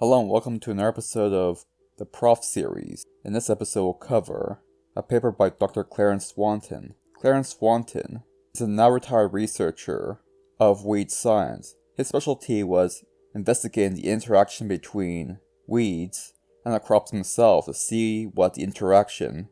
Hello and welcome to another episode of the Prof series. In this episode we'll cover a paper by Dr. Clarence Swanton. Clarence Swanton is a now retired researcher of weed science. His specialty was investigating the interaction between weeds and the crops themselves to see what the interaction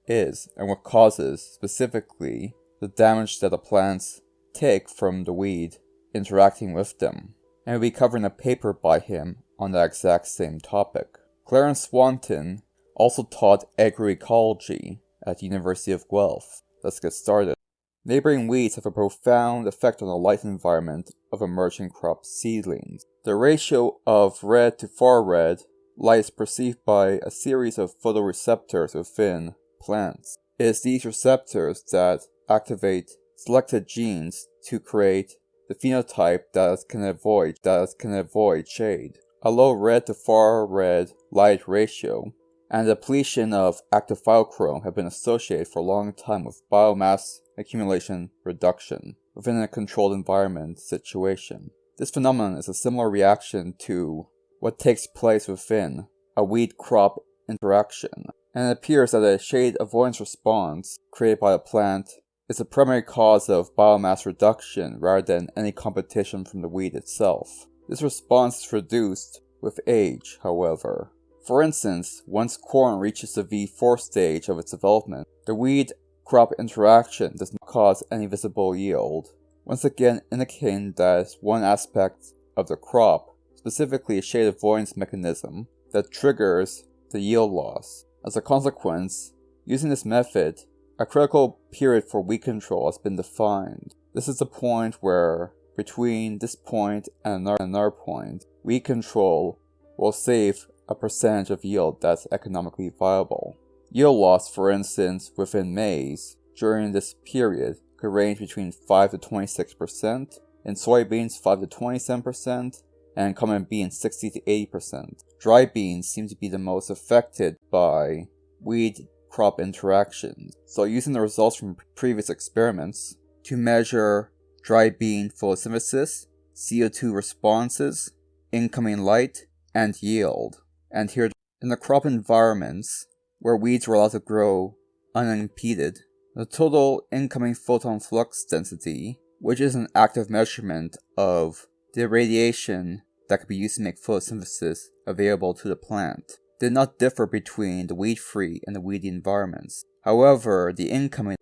is and what causes specifically the damage that the plants take from the weed interacting with them. And we'll be covering a paper by him on that exact same topic. Clarence Swanton also taught agroecology at the University of Guelph. Let's get started. Neighboring weeds have a profound effect on the light environment of emerging crop seedlings. The ratio of red to far red light is perceived by a series of photoreceptors within plants. It is these receptors that activate selected genes to create the phenotype that can avoid shade. A low red to far red light ratio and depletion of active phytochrome have been associated for a long time with biomass accumulation reduction within a controlled environment situation. This phenomenon is a similar reaction to what takes place within a weed-crop interaction, and it appears that a shade avoidance response created by a plant is the primary cause of biomass reduction rather than any competition from the weed itself. This response is reduced with age, however. For instance, once corn reaches the V4 stage of its development, the weed-crop interaction does not cause any visible yield, once again indicating that it's one aspect of the crop, specifically a shade avoidance mechanism, that triggers the yield loss. As a consequence, using this method, a critical period for weed control has been defined. This is the point where, between this point and another point, weed control will save a percentage of yield that's economically viable. Yield loss, for instance, within maize during this period could range between 5 to 26%, in soybeans 5 to 27%, and common beans 60 to 80%. Dry beans seem to be the most affected by weed crop interactions. So using the results from previous experiments to measure dry bean photosynthesis, CO2 responses, incoming light, and yield. And here, in the crop environments where weeds were allowed to grow unimpeded, the total incoming photon flux density, which is an active measurement of the radiation that could be used to make photosynthesis available to the plant, did not differ between the weed-free and the weedy environments. However, the incoming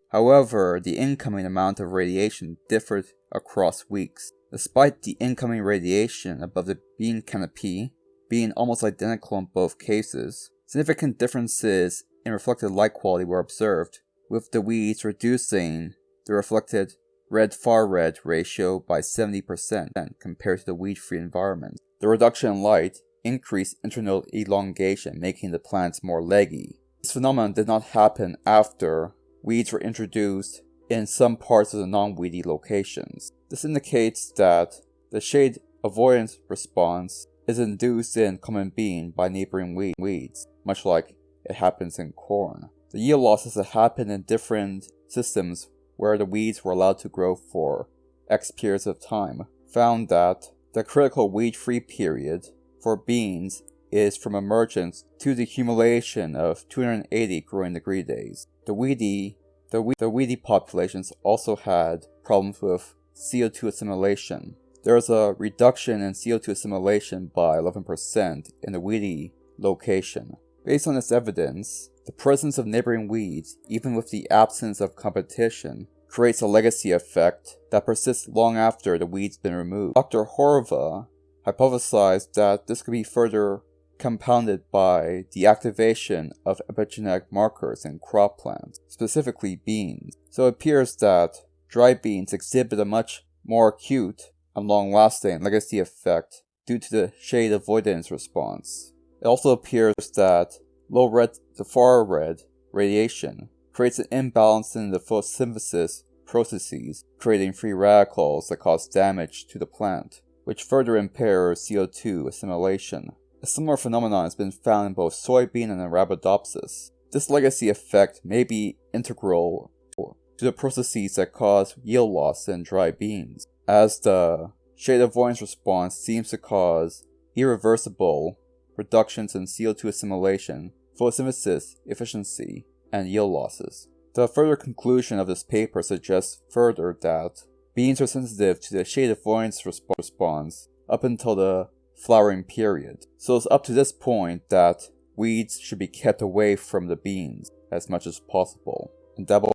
amount of radiation differed across weeks. Despite the incoming radiation above the bean canopy being almost identical in both cases, significant differences in reflected light quality were observed, with the weeds reducing the reflected red-far red ratio by 70% compared to the weed-free environment. The reduction in light increased internode elongation, making the plants more leggy. This phenomenon did not happen after weeds were introduced in some parts of the non-weedy locations. This indicates that the shade avoidance response is induced in common bean by neighboring weeds, much like it happens in corn. The yield losses that happen in different systems where the weeds were allowed to grow for X periods of time found that the critical weed-free period for beans is from emergence to the accumulation of 280 growing degree days. The weedy populations also had problems with CO2 assimilation. There was a reduction in CO2 assimilation by 11% in the weedy location. Based on this evidence, the presence of neighboring weeds, even with the absence of competition, creates a legacy effect that persists long after the weed's been removed. Dr. Horva hypothesized that this could be further compounded by the activation of epigenetic markers in crop plants, specifically beans. So it appears that dry beans exhibit a much more acute and long-lasting legacy effect due to the shade avoidance response. It also appears that low red to far red radiation creates an imbalance in the photosynthesis processes, creating free radicals that cause damage to the plant, which further impairs CO2 assimilation. A similar phenomenon has been found in both soybean and Arabidopsis. This legacy effect may be integral to the processes that cause yield loss in dry beans, as the shade avoidance response seems to cause irreversible reductions in CO2 assimilation, photosynthesis efficiency, and yield losses. The further conclusion of this paper suggests further that beans are sensitive to the shade avoidance response up until the flowering period. So it's up to this point that weeds should be kept away from the beans as much as possible. And that will...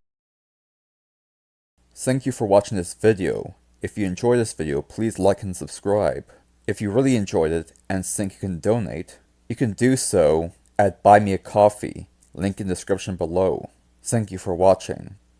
Thank you for watching this video. If you enjoyed this video, please like and subscribe. If you really enjoyed it and think you can donate, you can do so at Buy Me a Coffee, link in the description below. Thank you for watching.